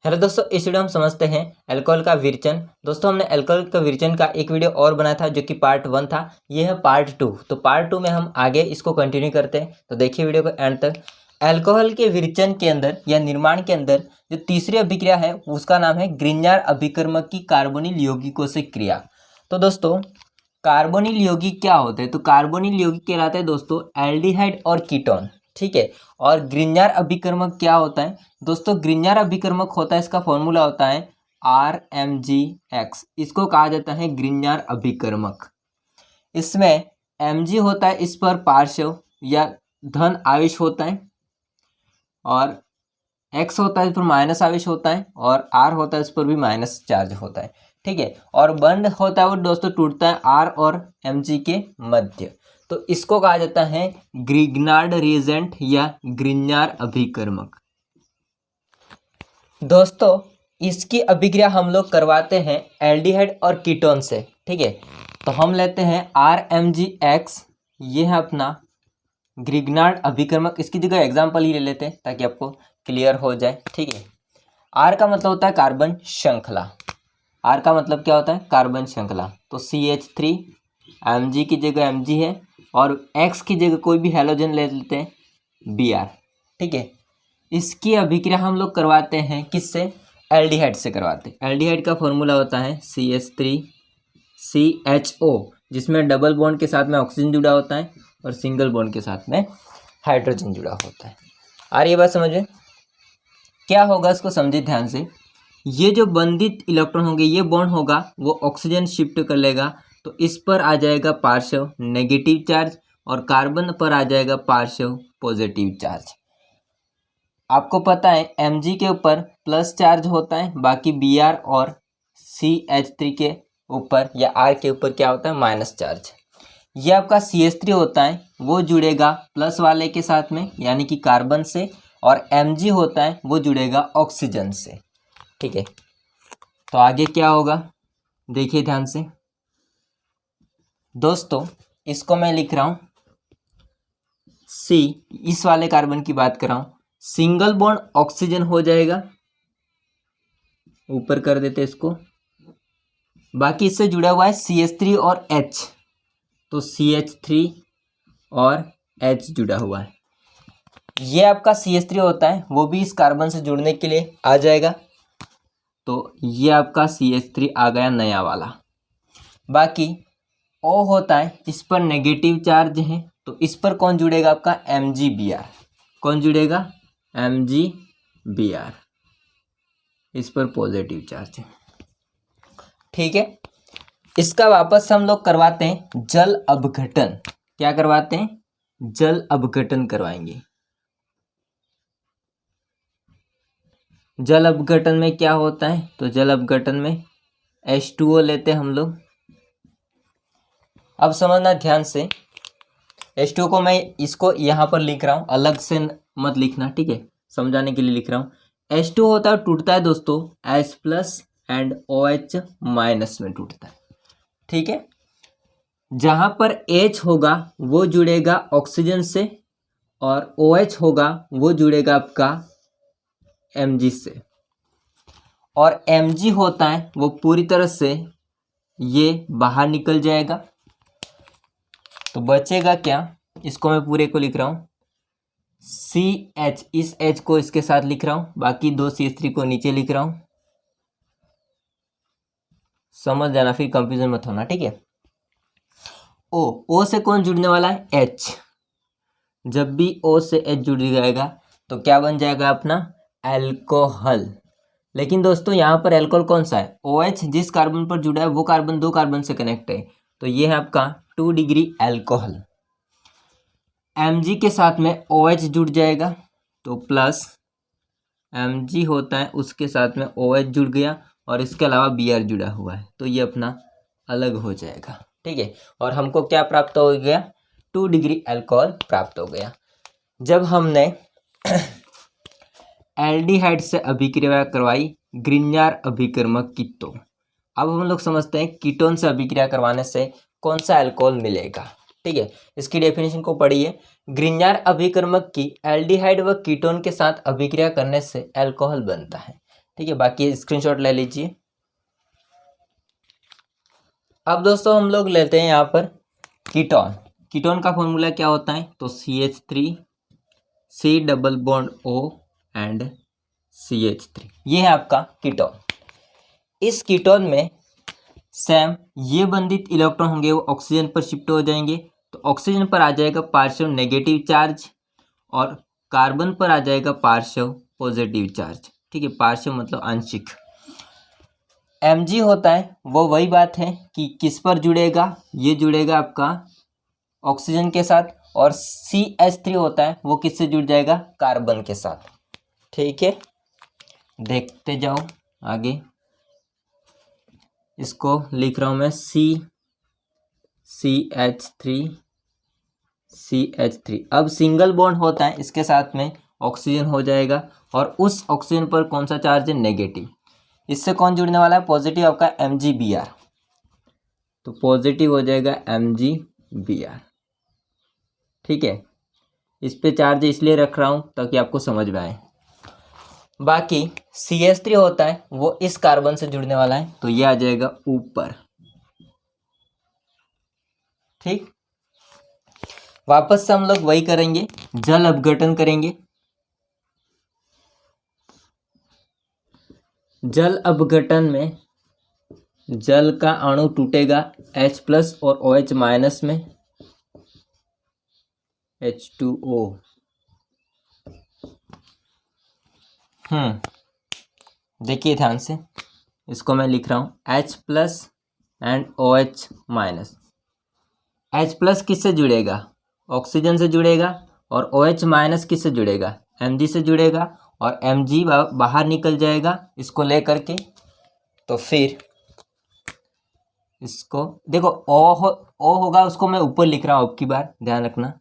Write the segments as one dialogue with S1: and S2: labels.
S1: Hello दोस्तों, इस video में हम समझते हैं अल्कोहल का विरेचन। दोस्तों, हमने अल्कोहल का विरेचन का एक वीडियो और बनाया था जो कि पार्ट 1 था। ये है पार्ट 2। तो पार्ट 2 में हम आगे इसको कंटिन्यू करते हैं, तो देखिए वीडियो को एंड तक। अल्कोहल के विरेचन के अंदर या निर्माण के अंदर जो तीसरी अभिक्रिया है उसका नाम है ग्रिग्नार्ड अभिकर्मक की कार्बोनिल यौगिकों क्रिया। तो दोस्तों, कार्बोनिल यौगिक क्या होते हैं? तो कार्बोनिल यौगिक कहलाते हैं दोस्तों एल्डिहाइड और कीटोन। ठीक है। और ग्रिग्नार्ड अभिकर्मक क्या होता है दोस्तों? ग्रिग्नार्ड अभिकर्मक होता है, इसका फॉर्मूला होता है RMgX। इसको कहा जाता है ग्रिग्नार्ड अभिकर्मक। इसमें Mg होता है, इस पर पार्श्व या धन आवेश होता है, और X होता है, इस पर माइनस आवेश होता है, और R होता है, इस पर भी माइनस चार्ज होता है। ठीक है। और बंध होता है वो दोस्तों टूटता है R और Mg के मध्य। तो इसको कहा जाता है ग्रिग्नार्ड रिएजेंट या ग्रिग्नार्ड अभिकर्मक। दोस्तों, इसकी अभिक्रिया हम लोग करवाते हैं एल्डिहाइड और कीटोन से। ठीक है। तो हम लेते हैं RMgX, ये है अपना ग्रिग्नार्ड अभिकर्मक। इसकी जगह एग्जाम्पल ही ले लेते हैं ताकि आपको क्लियर हो जाए। ठीक है। R का मतलब होता है कार्बन श्रृंखला। R का मतलब क्या होता है? कार्बन श्रृंखला। तो CH3, Mg की जगह Mg है, और X की जगह कोई भी हैलोजन ले लेते हैं Br। ठीक है। इसकी अभिक्रिया हम लोग करवाते हैं किससे? एल्डिहाइड से करवाते हैं। एल्डिहाइड का फॉर्मूला होता है CH3CHO, जिसमें डबल बॉन्ड के साथ में ऑक्सीजन जुड़ा होता है और सिंगल बॉन्ड के साथ में हाइड्रोजन जुड़ा होता है। आ रही है बात समझ में? क्या होगा इसको समझिए ध्यान से। ये जो बंधित इलेक्ट्रॉन होंगे, ये बॉन्ड होगा वो ऑक्सीजन शिफ्ट कर लेगा, तो इस पर आ जाएगा पार्श्व नेगेटिव चार्ज, और कार्बन पर आ जाएगा पार्श्व पॉजिटिव चार्ज। आपको पता है Mg के ऊपर प्लस चार्ज होता है, बाकी Br और CH3 के ऊपर या R के ऊपर क्या होता है? Minus charge. ये आपका CH3 होता है, वो जुड़ेगा प्लस वाले के साथ में यानी कि कार्बन से, और Mg होता है वो जुड़ेगा ऑक्सीजन से। ठीक है। तो आगे क्या होगा देखिए ध्यान से। दोस्तों, इसको मैं लिख रहा हूं C, इस वाले कार्बन की बात कर रहा हूं। सिंगल बॉन्ड ऑक्सीजन हो जाएगा, ऊपर कर देते इसको। बाकी इससे जुड़ा हुआ है CH3 और H, तो CH3 और H जुड़ा हुआ है। ये आपका CH3 होता है, वो भी इस कार्बन से जुड़ने के लिए आ जाएगा, तो ये आपका CH3 आ गया नया वाला। बाकी O होता है, इस पर नेगेटिव चार्ज है, तो इस पर कौन जुड़ेगा? आपका MgBr। कौन जुड़ेगा? MgBr। इस पर पॉजिटिव चार्ज है। ठीक है। इसका वापस हम लोग करवाते हैं जल अपघटन। क्या करवाते हैं? जल अपघटन करवाएंगे। जल अपघटन में क्या होता है? तो जल अपघटन में H2O लेते हैं हम लोग। अब समझना ध्यान से। H2O को मैं इसको यहाँ पर लिख रहा हूँ, अलग से मत लिखना, ठीक है? समझाने के लिए लिख रहा हूँ। H2O होता है, टूटता है दोस्तों H+ एंड OH- में टूटता है। ठीक है। जहाँ पर H होगा वो जुड़ेगा ऑक्सीजन से, और OH होगा वो जुड़ेगा आपका Mg से, और Mg होता है वो पूरी तरह से ये बाहर निकल जाएगा। तो बचेगा क्या? इसको मैं पूरे को लिख रहा हूँ CH, इस H को इसके साथ लिख रहा हूँ, बाकी दो CH3 को नीचे लिख रहा हूँ। समझ जाना, फिर कंफ्यूजन मत होना। ठीक है। O से कौन जुड़ने वाला है? H। जब भी O से H जुड़ जाएगा तो क्या बन जाएगा? अपना अल्कोहल। लेकिन दोस्तों, यहाँ पर अल्कोहल कौन सा है? OH जिस कार्बन पर जुड़ा है वो कार्बन दो कार्बन से कनेक्ट है, तो ये है आपका 2 डिग्री अल्कोहल। Mg के साथ में OH जुड़ जाएगा, तो प्लस Mg होता है, उसके साथ में OH जुड़ गया, और इसके अलावा Br जुड़ा हुआ है, तो ये अपना अलग हो जाएगा। ठीक है। और हमको क्या प्राप्त हो गया? 2 डिग्री अल्कोहल प्राप्त हो गया। जब हमने एल्डिहाइड से अभिक्रिया करवाई ग्रिग्नार्ड अभिकर्मक की, तो अब हम लोग समझते हैं कीटोन से अभिक्रिया करवाने से कौन सा अल्कोहल मिलेगा। ठीक है। इसकी डेफिनेशन को पढ़िए। ग्रिग्नार्ड अभिकर्मक की एल्डिहाइड व कीटोन के साथ अभिक्रिया करने से अल्कोहल बनता है। ठीक है, बाकी स्क्रीनशॉट ले लीजिए। अब दोस्तों हम लोग लेते हैं यहाँ पर कीटोन। कीटोन का फॉर्मूला क्या होता है, तो CH3 C double bond O and CH3, ये है आपका कीटोन। इस कीटोन में सेम ये बंधित इलेक्ट्रॉन होंगे वो ऑक्सीजन पर शिफ्ट हो जाएंगे, तो ऑक्सीजन पर आ जाएगा पार्शियल नेगेटिव चार्ज और कार्बन पर आ जाएगा पार्शियल पॉजिटिव चार्ज। ठीक है, पार्शियल मतलब आंशिक। Mg होता है वो वही बात है कि किस पर जुड़ेगा, ये जुड़ेगा आपका ऑक्सीजन के साथ, और CH3 होता है वो किससे जुड़ जाएगा, कार्बन के साथ। ठीक है, देखते जाओ आगे, इसको लिख रहा हूँ मैं CH3 अब सिंगल बॉन्ड होता है, इसके साथ में ऑक्सीजन हो जाएगा और उस ऑक्सीजन पर कौन सा चार्ज है, नेगेटिव। इससे कौन जुड़ने वाला है, पॉजिटिव आपका MgBr, तो पॉजिटिव हो जाएगा MgBr। ठीक है, इस पे चार्ज इसलिए रख रहा हूँ ताकि आपको समझ में आए। बाकी CH3 होता है वो इस कार्बन से जुड़ने वाला है, तो ये आ जाएगा ऊपर। ठीक, वापस से हम लोग वही करेंगे, जल अपघटन करेंगे। जल अपघटन में जल का अणु टूटेगा H+ और OH- में, H2O। देखिए ध्यान से, इसको मैं लिख रहा हूँ H+ एंड OH-। H+ किससे जुड़ेगा, ऑक्सीजन से जुड़ेगा, और OH- किससे जुड़ेगा, Mg से जुड़ेगा, और Mg बाहर निकल जाएगा इसको लेकर के। तो फिर इसको देखो O होगा, उसको मैं ऊपर लिख रहा हूँ, अब की बार ध्यान रखना।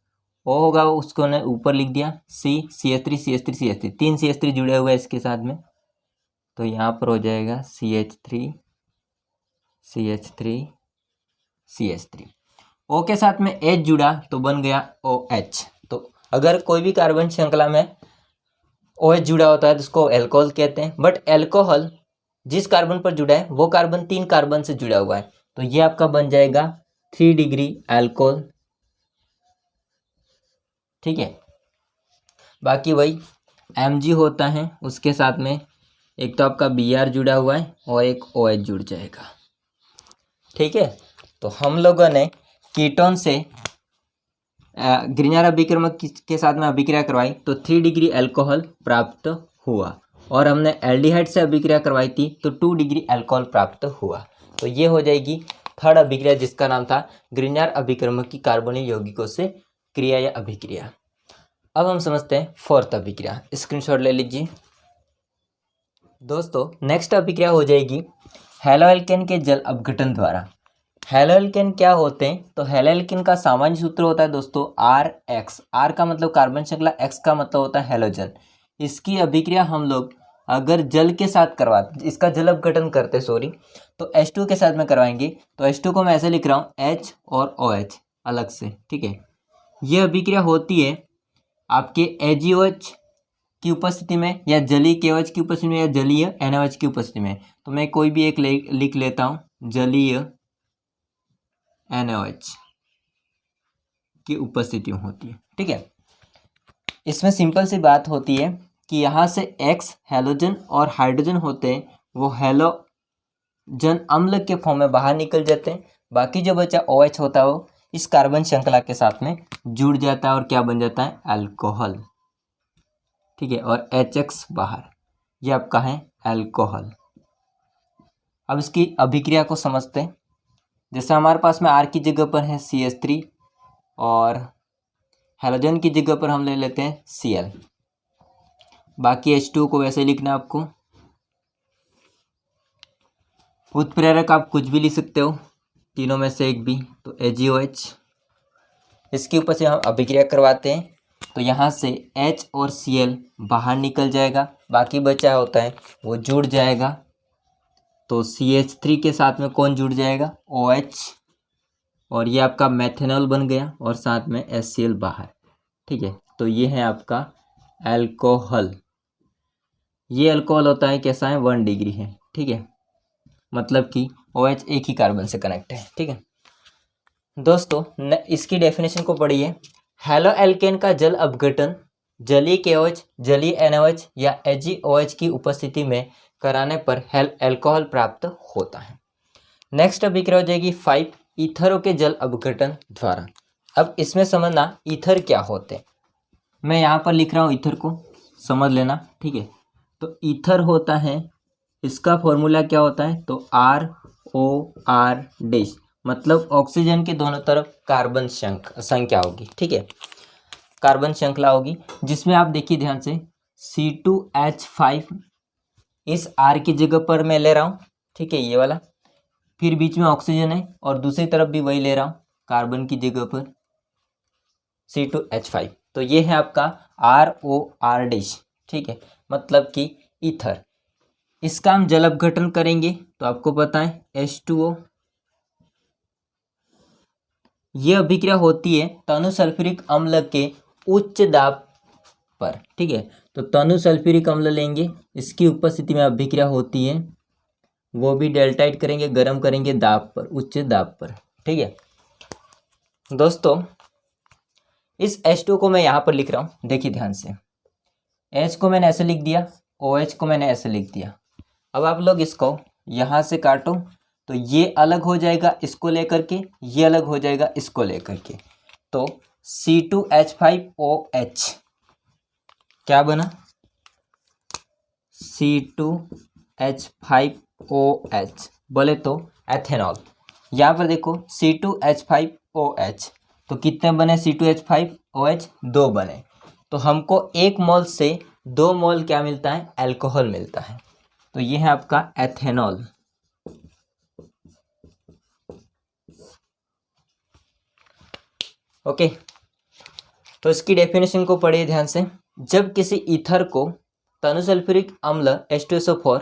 S1: O होगा उसको ने ऊपर लिख दिया, CH3 तीन CH3 जुड़े हुए हैं इसके साथ में, तो यहाँ पर हो जाएगा CH3 O के साथ में H जुड़ा तो बन गया OH। तो अगर कोई भी कार्बन श्रृंखला में OH जुड़ा होता है तो उसको एल्कोहल कहते हैं। बट एल्कोहल जिस कार्बन पर जुड़ा है वो कार्बन 3 कार्बन से जुड़ा हुआ है, तो ये आपका बन जाएगा 3 डिग्री एल्कोहल। ठीक है, बाकी वही Mg होता है, उसके साथ में एक तो आपका Br जुड़ा हुआ है और एक OH जुड़ जाएगा। ठीक है, तो हम लोगों ने कीटोन से ग्रिन्यार अभिक्रमक के साथ में अभिक्रिया करवाई तो 3 डिग्री अल्कोहल प्राप्त हुआ, और हमने एल्डिहाइड से अभिक्रिया करवाई थी तो 2 डिग्री अल्कोहल प्राप्त हुआ। तो ये हो जाएगी थर्ड अभिक्रिया, जिसका नाम था ग्रिन्यार अभिक्रमक की कार्बनिक यौगिकों से क्रिया या अभिक्रिया। अब हम समझते हैं फोर्थ अभिक्रिया, स्क्रीनशॉट ले लीजिए दोस्तों। नेक्स्ट अभिक्रिया हो जाएगी हैलोएल्केन के जल अपघटन द्वारा। हैलोएल्केन क्या होते हैं, तो हैलोएल्केन का सामान्य सूत्र होता है दोस्तों RX। R का मतलब कार्बन श्रृंखला, X का मतलब होता है हैलोजन। इसकी अभिक्रिया हम लोग अगर जल के साथ करवाते, इसका जल अपघटन करते तो H2 के साथ में करवाएंगे, तो H2 को मैं ऐसे लिख रहा हूँ H और OH अलग से। ठीक है, ये अभिक्रिया होती है आपके AgOH की उपस्थिति में या जलीय KOH की उपस्थिति में या जलीय NaOH की उपस्थिति में। तो मैं कोई भी एक लिख लेता हूँ, जलीय NaOH की उपस्थिति होती है। ठीक है, इसमें सिंपल सी बात होती है कि यहाँ से X हैलोजन और हाइड्रोजन होते हैं, वो हैलोजन अम्ल के फॉर्म में बाहर निकल जाते हैं। बाकी जो बचा OH होता है वो इस कार्बन श्रृंखला के साथ में जुड़ जाता है और क्या बन जाता है, अल्कोहल। ठीक है, और HX बाहर, ये आपका है अल्कोहल। अब इसकी अभिक्रिया को समझते हैं। जैसे हमारे पास में R की जगह पर है CH3 और हैलोजन की जगह पर हम ले लेते हैं Cl। बाकी H2 को वैसे लिखना आपको। उत्प्रेरक आप कुछ भी लिख सकते हो, तीनों में से एक भी, तो AgOH। इसके ऊपर से हम अभिक्रिया करवाते हैं तो यहाँ से H और Cl बाहर निकल जाएगा, बाकी बचा होता है वो जुड़ जाएगा। तो CH3 के साथ में कौन जुड़ जाएगा, OH, और ये आपका मेथेनॉल बन गया और साथ में HCl बाहर। ठीक है, तो ये है आपका अल्कोहल। ये अल्कोहल होता है कैसा है, 1 डिग्री है, ठीक है, मतलब कि OH एक ही कार्बन से कनेक्ट है, ठीक है दोस्तों। इसकी डेफिनेशन को पढ़िए। हैलो एल्केन का जल अपघटन जलीय KOH, जलीय NaOH या HgOH की उपस्थिति में कराने पर अल्कोहल प्राप्त होता है। नेक्स्ट अभिक्रिया हो जाएगी 5 ईथरों के जल अपघटन द्वारा। अब इसमें समझना ईथर क्या होते हैं, मैं यहाँ पर लिख रहा हूँ, ईथर को समझ लेना, ठीक है। तो ईथर होता है, इसका फॉर्मूला क्या होता है, तो ROR मतलब ऑक्सीजन के दोनों तरफ कार्बन संख्या होगी, ठीक है, कार्बन श्रृंखला होगी, जिसमें आप देखिए ध्यान से C2H5 इस R की जगह पर मैं ले रहा हूँ, ठीक है, ये वाला, फिर बीच में ऑक्सीजन है और दूसरी तरफ भी वही ले रहा हूँ कार्बन की जगह पर C2H5। तो ये है आपका ROR, ठीक है, मतलब कि ईथर। इसका हम जल अपघटन करेंगे तो आपको पता है H2O। ये अभिक्रिया होती है तनु सल्फ्यूरिक अम्ल के उच्च दाब पर, ठीक है। तो तनु सल्फ्यूरिक अम्ल लेंगे, इसकी उपस्थिति में अभिक्रिया होती है, वो भी डेल्टाइट करेंगे, गर्म करेंगे दाब पर, उच्च दाब पर, ठीक है दोस्तों। इस H2 को मैं यहाँ पर लिख रहा हूँ, देखिए ध्यान से, H को मैंने ऐसे लिख दिया, OH को मैंने ऐसे लिख दिया। अब आप लोग इसको यहाँ से काटो तो ये अलग हो जाएगा इसको लेकर के, ये अलग हो जाएगा इसको लेकर के, तो C2H5OH क्या बना, C2H5OH बोले तो एथेनॉल। यहाँ पर देखो C2H5OH, तो कितने बने C2H5OH, 2 बने। तो हमको 1 मोल से 2 मोल क्या मिलता है, अल्कोहल मिलता है। तो ये है आपका एथेनॉल। ओके, तो इसकी डेफिनेशन को पढ़िए ध्यान से। जब किसी ईथर को तनु सल्फ्यूरिक अम्ल H2SO4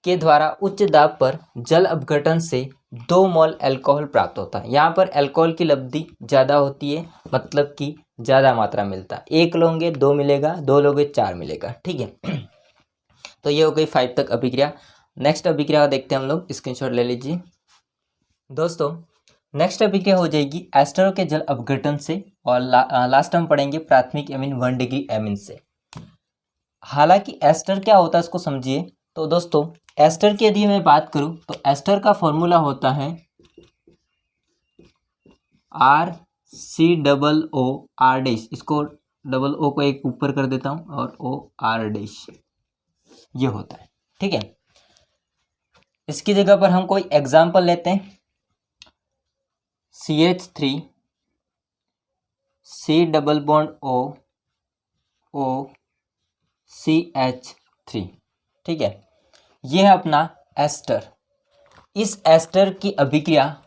S1: के द्वारा उच्च दाब पर जल अपघटन से 2 मोल अल्कोहल प्राप्त होता है। यहाँ पर अल्कोहल की लब्धि ज़्यादा होती है, मतलब कि ज़्यादा मात्रा मिलता है। 1 लोगे 2 मिलेगा, 2 लोगे 4 मिलेगा, ठीक है। तो ये हो गई 5 तक अभिक्रिया। नेक्स्ट अभिक्रिया देखते हैं हम लोग, स्क्रीनशॉट ले लीजिए दोस्तों। नेक्स्ट अभिक्रिया हो जाएगी एस्टरों के जल अपघटन से, और लास्ट हम पढ़ेंगे प्राथमिक एमीन 1 डिग्री एमीन से। हालांकि एस्टर क्या होता है इसको समझिए। तो दोस्तों एस्टर की यदि मैं बात करूं तो एस्टर का फॉर्मूला होता है RCOOR, इसको डबल O को एक ऊपर कर देता हूं और OR, ये होता है, ठीक है। इसकी जगह पर हम कोई एग्जाम्पल लेते हैं, CH3 C double bond O CH3, ठीक है, ये है अपना एस्टर। इस एस्टर की अभिक्रिया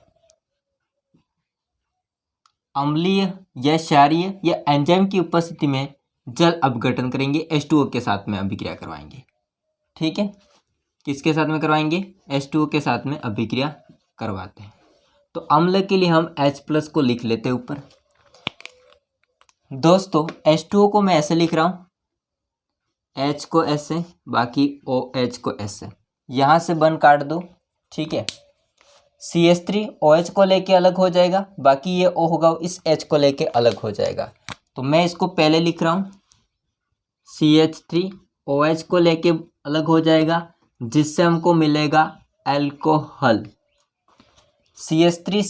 S1: अम्लीय या क्षारीय या एंजाइम की उपस्थिति में जल अपघटन करेंगे, H2O के साथ में अभिक्रिया करवाएंगे, ठीक है। किसके साथ में करवाएंगे, H2O के साथ में अभिक्रिया करवाते हैं। तो अम्ल के लिए हम H+ को लिख लेते हैं ऊपर। दोस्तों H2O को मैं ऐसे लिख रहा हूँ, H को ऐसे, बाकी OH को ऐसे, यहाँ से बन काट दो, ठीक है। CH3 OH को लेके अलग हो जाएगा, बाकी ये O होगा इस H को लेके अलग हो जाएगा। तो मैं इसको पहले लिख रहा हूँ, CH3 OH को लेके अलग हो जाएगा, जिससे हमको मिलेगा alcohol, CH3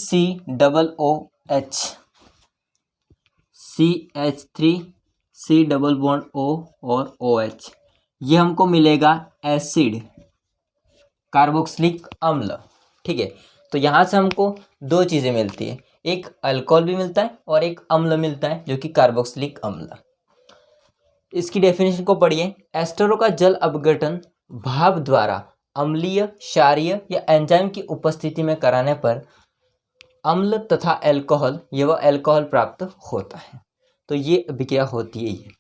S1: COOH, CH3 C double bond O और OH, ये हमको मिलेगा एसिड, कार्बोक्सिलिक अम्ल, ठीक है। तो यहाँ से हमको 2 चीज़ें मिलती है, एक अल्कोहल भी मिलता है और एक अम्ल मिलता है जो कि कार्बोक्सिलिक अम्ल। इसकी डेफिनेशन को पढ़िए। एस्टरों का जल अपघटन भाप द्वारा अम्लीय, क्षारीय या एंजाइम की उपस्थिति में कराने पर अम्ल तथा अल्कोहल, ये वह अल्कोहल प्राप्त होता है। तो ये अभिक्रिया होती है ये।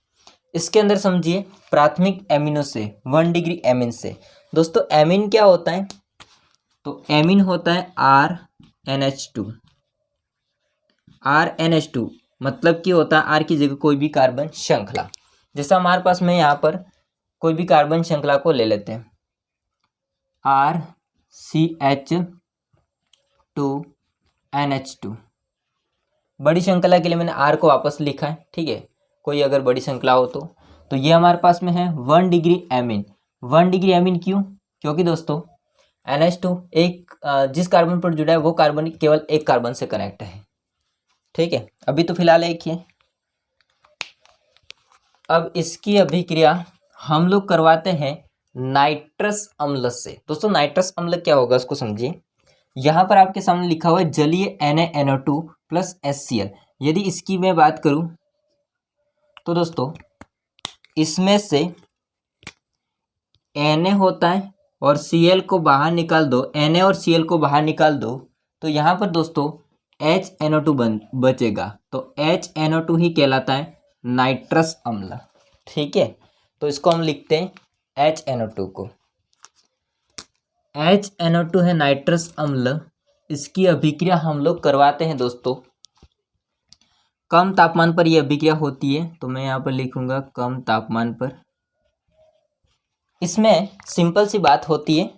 S1: इसके अंदर समझिए प्राथमिक एमिनो से 1 डिग्री एमीन से। दोस्तों एमीन क्या होता है, तो एमीन होता है RNH2 मतलब कि होता है R की जगह कोई भी कार्बन श्रृंखला। जैसा हमारे पास में यहाँ पर कोई भी कार्बन श्रृंखला को ले लेते हैं, RCH2NH2। बड़ी श्रृंखला के लिए मैंने R को वापस लिखा है, ठीक है, कोई अगर बड़ी श्रृंखला हो तो ये हमारे पास में है 1 डिग्री एमीन। 1 डिग्री एमीन क्यों? क्योंकि दोस्तों NH2 एक जिस कार्बन पर जुड़ा है वो कार्बन केवल एक कार्बन से कनेक्ट है, ठीक है। अभी तो फिलहाल एक ही है। अब इसकी अभिक्रिया हम लोग करवाते हैं नाइट्रस अम्ल से। दोस्तों नाइट्रस अम्ल क्या होगा उसको समझिए। यहाँ पर आपके सामने लिखा हुआ है जलीय NaNO2 प्लस HCl। यदि इसकी मैं बात करूँ तो दोस्तों इसमें से Na होता है और Cl को बाहर निकाल दो, Na और Cl को बाहर निकाल दो तो यहाँ पर दोस्तों HNO2 बचेगा। तो HNO2 ही कहलाता है नाइट्रस अम्ल, ठीक है। तो इसको हम लिखते हैं HNO2 को। HNO2 है नाइट्रस अम्ल। इसकी अभिक्रिया हम लोग करवाते हैं दोस्तों कम तापमान पर। यह अभिक्रिया होती है तो मैं यहाँ पर लिखूंगा कम तापमान पर। इसमें सिंपल सी बात होती है,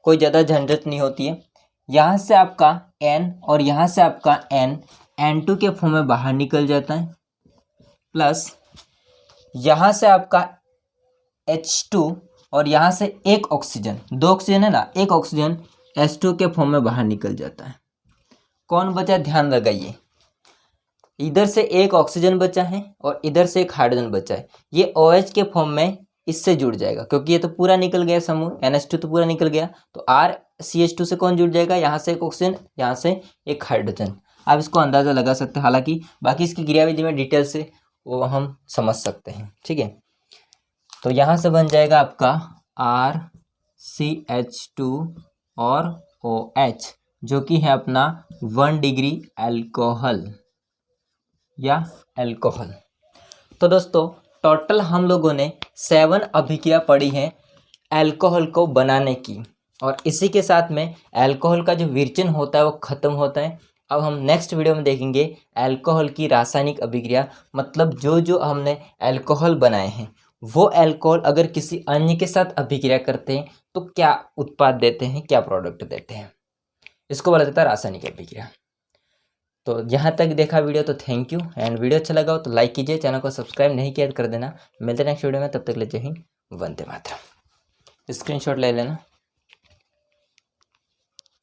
S1: कोई ज़्यादा झंझट नहीं होती है। यहाँ से आपका N और यहाँ से आपका N N2 के फॉर्म में बाहर निकल जाता है, प्लस यहाँ से आपका H2 और यहाँ से एक ऑक्सीजन, 2 ऑक्सीजन है ना, एक ऑक्सीजन H2 के फॉर्म में बाहर निकल जाता है। कौन बचा? ध्यान लगाइए, इधर से एक ऑक्सीजन बचा है और इधर से एक हाइड्रोजन बचा है। ये OH के फॉर्म में इससे जुड़ जाएगा क्योंकि ये तो पूरा निकल गया समूह, NH2 तो पूरा निकल गया। तो RCH2 से कौन जुड़ जाएगा? यहाँ से एक ऑक्सीजन, यहाँ से एक हाइड्रोजन। आप इसको अंदाज़ा लगा सकते हैं, हालांकि बाकी इसकी क्रियाविधि में डिटेल से वो हम समझ सकते हैं, ठीक है। तो यहाँ से बन जाएगा आपका RCH2 और OH जो कि है अपना 1 डिग्री अल्कोहल या अल्कोहल। तो दोस्तों टोटल हम लोगों ने 7 अभिक्रिया पढ़ी हैं अल्कोहल को बनाने की, और इसी के साथ में अल्कोहल का जो विरचन होता है वो ख़त्म होता है। अब हम नेक्स्ट वीडियो में देखेंगे अल्कोहल की रासायनिक अभिक्रिया, मतलब जो हमने अल्कोहल बनाए हैं वो अल्कोहल अगर किसी अन्य के साथ अभिक्रिया करते हैं तो क्या उत्पाद देते हैं, क्या प्रोडक्ट देते हैं, इसको बोला जाता है रासायनिक अभिक्रिया। तो यहाँ तक देखा वीडियो तो थैंक यू, एंड वीडियो अच्छा लगा हो तो लाइक कीजिए, चैनल को सब्सक्राइब नहीं किया कर देना। मिलते हैं नेक्स्ट वीडियो में, तब तक ले जय हिंद, वंदे मातरम। स्क्रीनशॉट ले लेना।